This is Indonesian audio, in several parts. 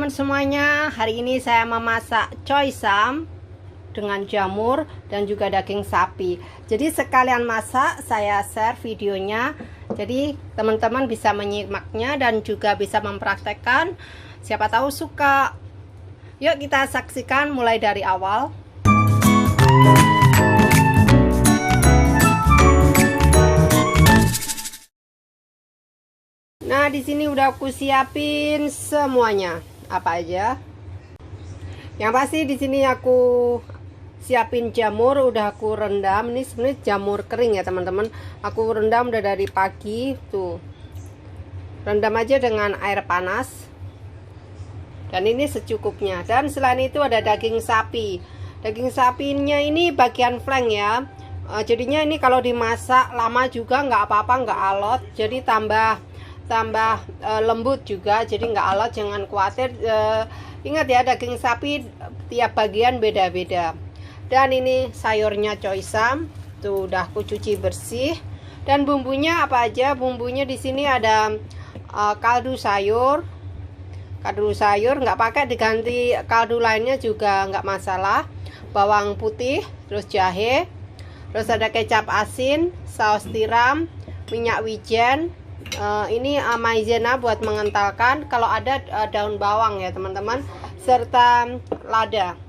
teman-teman semuanya, hari ini saya memasak choy sam dengan jamur dan juga daging sapi. Jadi sekalian masak saya share videonya. Jadi teman-teman bisa menyimaknya dan juga bisa mempraktekkan. Siapa tahu suka. Yuk kita saksikan mulai dari awal. Nah, di sini udah aku siapin semuanya. Apa aja? Yang pasti di sini aku siapin jamur, udah aku rendam. Ini sebenarnya jamur kering ya, teman-teman. Aku rendam udah dari pagi tuh. Rendam aja dengan air panas. Dan ini secukupnya. Dan selain itu ada daging sapi. Daging sapinya ini bagian flank ya. Jadinya ini kalau dimasak lama juga nggak apa-apa, nggak alot. Jadi tambah lembut juga, jadi nggak alot. Jangan khawatir, ingat ya, daging sapi tiap bagian beda-beda. Dan ini sayurnya choy sam tuh udah aku cuci bersih. Dan bumbunya apa aja? Bumbunya di sini ada kaldu sayur nggak pakai, diganti kaldu lainnya juga nggak masalah. Bawang putih, terus jahe, terus ada kecap asin, saus tiram, minyak wijen. Ini maizena buat mengentalkan, kalau ada daun bawang ya teman-teman, serta lada.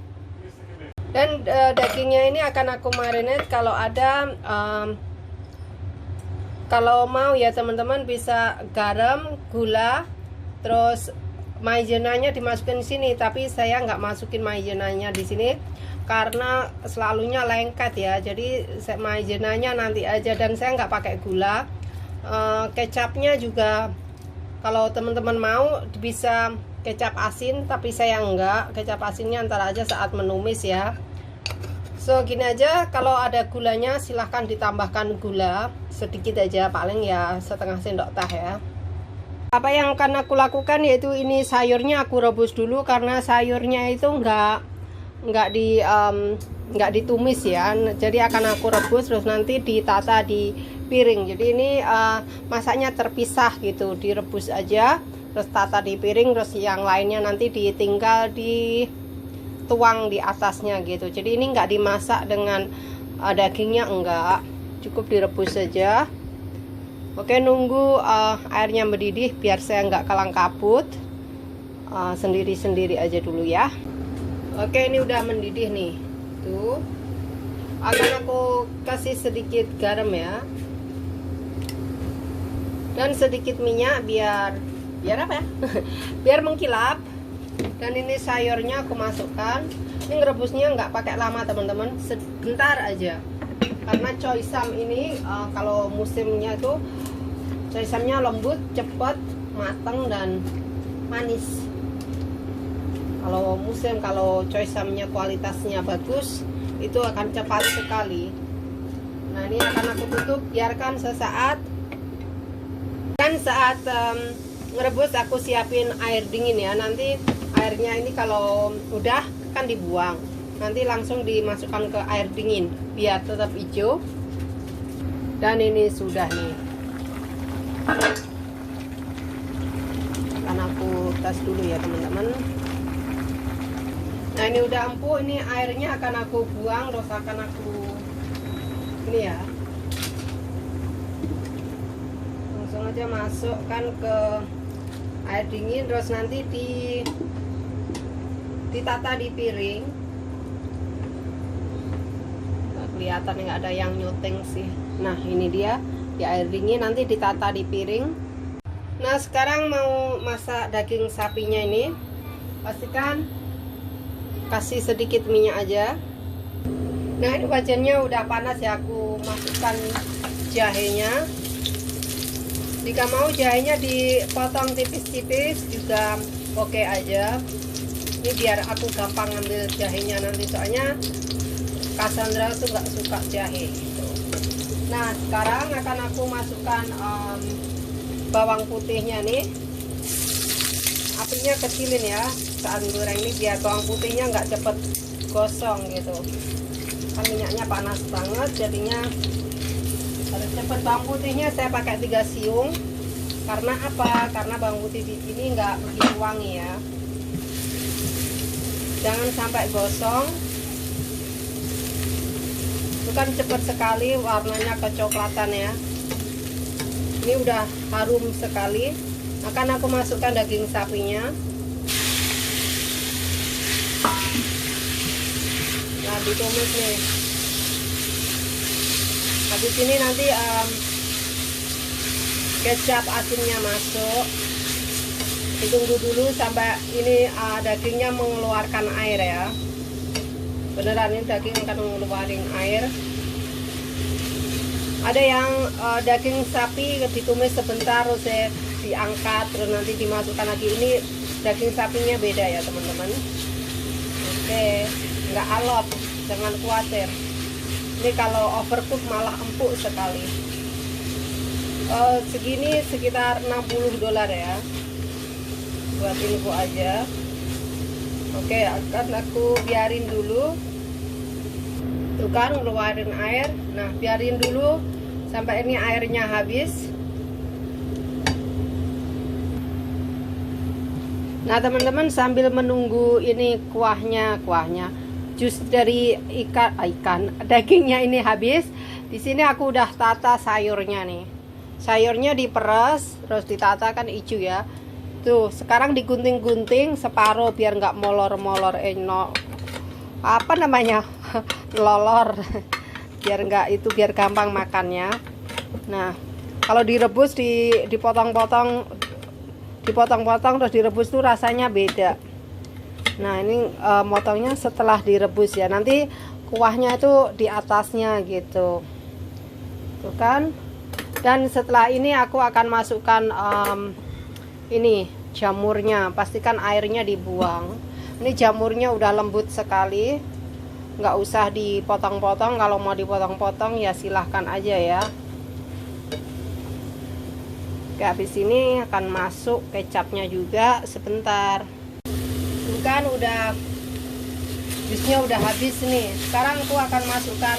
Dan dagingnya ini akan aku marinate. Kalau ada kalau mau ya teman-teman bisa garam, gula, terus maizenanya dimasukin sini. Tapi saya nggak masukin maizenanya di sini karena selalunya lengket ya. Jadi maizenanya nanti aja, dan saya nggak pakai gula. Kecapnya juga kalau teman-teman mau bisa kecap asin, tapi saya enggak. Kecap asinnya ntar aja saat menumis ya. So gini aja, kalau ada gulanya silahkan ditambahkan gula sedikit aja, paling ya setengah sendok teh ya. Apa yang akan aku lakukan yaitu ini sayurnya aku rebus dulu, karena sayurnya itu nggak ditumis ya. Jadi akan aku rebus terus nanti ditata di piring. Jadi ini masaknya terpisah gitu, direbus aja terus tata di piring, terus yang lainnya nanti ditinggal dituang di atasnya gitu. Jadi ini nggak dimasak dengan dagingnya, enggak, cukup direbus saja. Oke, nunggu airnya mendidih biar saya nggak kalang kabut. Sendiri-sendiri aja dulu ya. Oke, ini udah mendidih nih tuh. Akan aku kasih sedikit garam ya, dan sedikit minyak biar apa ya? Biar mengkilap. Dan ini sayurnya aku masukkan. Ini ngerebusnya nggak pakai lama teman-teman, sebentar aja. Karena choy sam ini kalau musimnya itu choy samnya lembut, cepet matang dan manis. Kalau musim, kalau choy samnya kualitasnya bagus, itu akan cepat sekali. Nah, ini akan aku tutup, biarkan sesaat. Dan saat ngerebus aku siapin air dingin ya. Nanti airnya ini kalau udah kan dibuang, nanti langsung dimasukkan ke air dingin biar tetap hijau. Dan ini sudah nih, akan aku tes dulu ya teman-teman. Nah, ini udah empuk. Ini airnya akan aku buang, terus akan aku ini ya, langsung aja masukkan ke air dingin, terus nanti ditata di piring. Nggak kelihatan, nggak ada yang nyuting sih. Nah, ini dia di air dingin, nanti ditata di piring. Nah, sekarang mau masak daging sapinya ini. Pastikan kasih sedikit minyak aja. Nah, ini wajannya udah panas ya, aku masukkan jahenya. Jika mau jahenya dipotong tipis-tipis juga oke aja. Ini biar aku gampang ngambil jahenya nanti, soalnya Cassandra tuh nggak suka jahe gitu. Nah, sekarang akan aku masukkan bawang putihnya nih. Apinya kecilin ya saat goreng ini, biar bawang putihnya nggak cepet gosong gitu. Kan minyaknya panas banget, jadinya harus cepet. Bawang putihnya saya pakai 3 siung. Karena apa? Karena bawang putih di sini nggak begitu wangi ya. jangan sampai gosong. Itu kan cepat sekali warnanya kecoklatan ya. Ini udah harum sekali. Akan aku masukkan daging sapinya. Nah, ditumis nih. Habis ini nanti kecap asinnya masuk. Ditunggu dulu sampai ini dagingnya mengeluarkan air ya. Beneran ini daging akan mengeluarkan air. Ada yang daging sapi ditumis sebentar terus diangkat terus nanti dimasukkan lagi. Ini daging sapinya beda ya teman-teman. Oke, nggak alot, jangan khawatir. Ini kalau overcook malah empuk sekali. Segini sekitar $60 ya, buat info aja. Oke, akan aku biarin dulu. Tuh kan ngeluarin air. Nah, biarin dulu sampai ini airnya habis. Nah teman-teman, sambil menunggu ini kuahnya jus dari ikan dagingnya ini habis, di sini aku udah tata sayurnya nih. Sayurnya diperes terus ditata kan hijau ya. Tuh sekarang digunting-gunting separuh biar nggak molor-molor apa namanya lolor biar nggak itu, biar gampang makannya. Nah kalau direbus dipotong-potong terus direbus tuh rasanya beda. Nah ini motongnya setelah direbus ya, nanti kuahnya itu di atasnya gitu tuh kan. Dan setelah ini aku akan masukkan ini jamurnya, pastikan airnya dibuang. Ini jamurnya udah lembut sekali, nggak usah dipotong-potong. Kalau mau dipotong-potong ya silahkan aja ya. Oke, habis ini akan masuk kecapnya juga sebentar. Bukan udah jusnya udah habis nih. Sekarang aku akan masukkan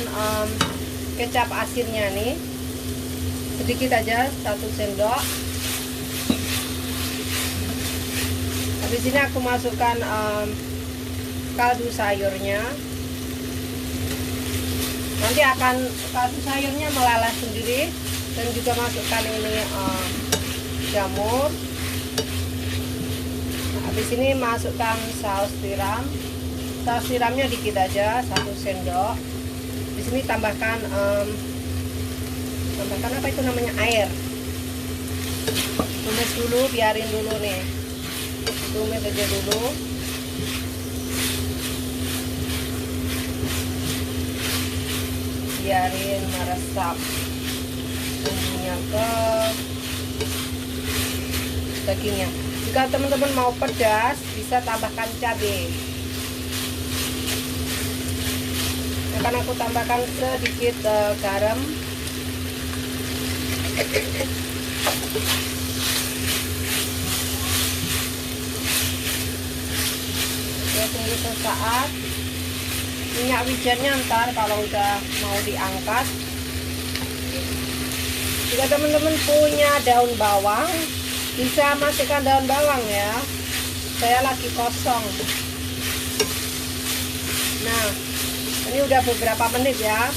kecap asinnya nih, sedikit aja, 1 sendok. Habis ini aku masukkan kaldu sayurnya. Nanti akan kaldu sayurnya meleleh sendiri. Dan juga masukkan ini jamur. Nah, habis ini masukkan saus tiram. Saus tiramnya dikit aja, 1 sendok. Di sini tambahkan apa itu namanya, air. Tumis dulu, biarin dulu nih. Tumis aja dulu. Biarin meresap bumbunya ke dagingnya. Jika teman-teman mau pedas bisa tambahkan cabai. Akan aku tambahkan sedikit garam. Ya, tunggu sesaat. Minyak wijennya ntar kalau udah mau diangkat. Jika teman-teman punya daun bawang, bisa masukkan daun bawang ya. Saya lagi kosong. Nah, ini udah beberapa menit ya.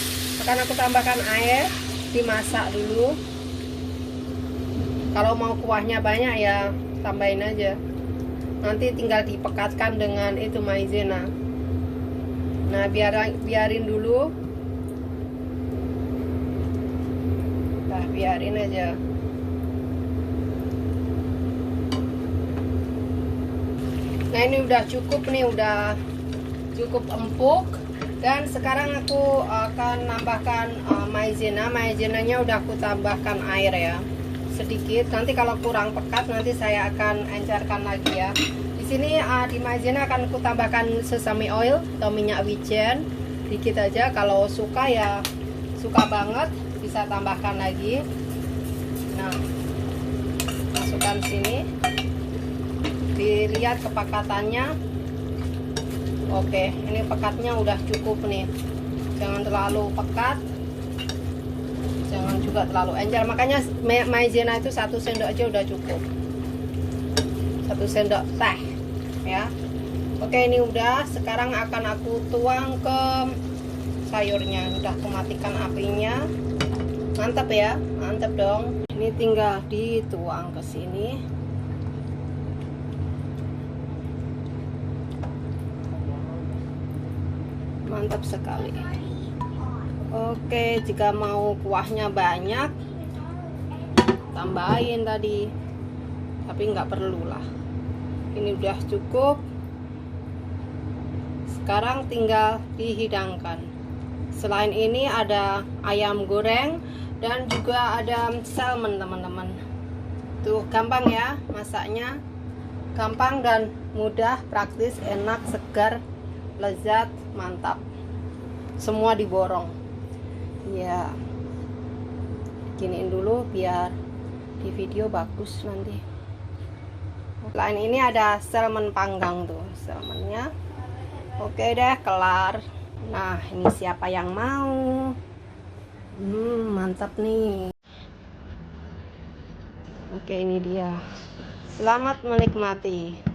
Akan aku tambahkan air, dimasak dulu. Kalau mau kuahnya banyak ya tambahin aja. Nanti tinggal dipekatkan dengan itu maizena. Nah, biarin dulu. Nah, biarin aja. Nah, ini udah cukup nih, udah cukup empuk. Dan sekarang aku akan nambahkan maizena. Maizenanya udah aku tambahkan air ya, sedikit. Nanti kalau kurang pekat nanti saya akan encerkan lagi ya. Di sini di maizena akan aku tambahkan sesame oil atau minyak wijen dikit aja. Kalau suka ya suka banget bisa tambahkan lagi. Nah, masukkan sini. Dilihat kepekatannya. Oke, ini pekatnya udah cukup nih. Jangan terlalu pekat, jangan juga terlalu encer. Makanya maizena itu 1 sendok aja udah cukup. 1 sendok teh ya. Oke, ini udah. Sekarang akan aku tuang ke sayurnya. Udah aku matikan apinya. Mantap ya, mantap dong. Ini tinggal dituang ke sini. Mantap sekali. Oke, jika mau kuahnya banyak, tambahin tadi, tapi nggak perlu lah. Ini udah cukup. Sekarang tinggal dihidangkan. Selain ini ada ayam goreng dan juga ada salmon, teman-teman. Tuh, gampang ya masaknya. Gampang dan mudah, praktis, enak, segar, lezat, mantap. Semua diborong. Ya. Giniin dulu biar di video bagus nanti. Selain ini ada salmon panggang tuh, salmonnya. Oke deh, kelar. Nah, ini siapa yang mau? Mantap nih. Oke, ini dia. Selamat menikmati.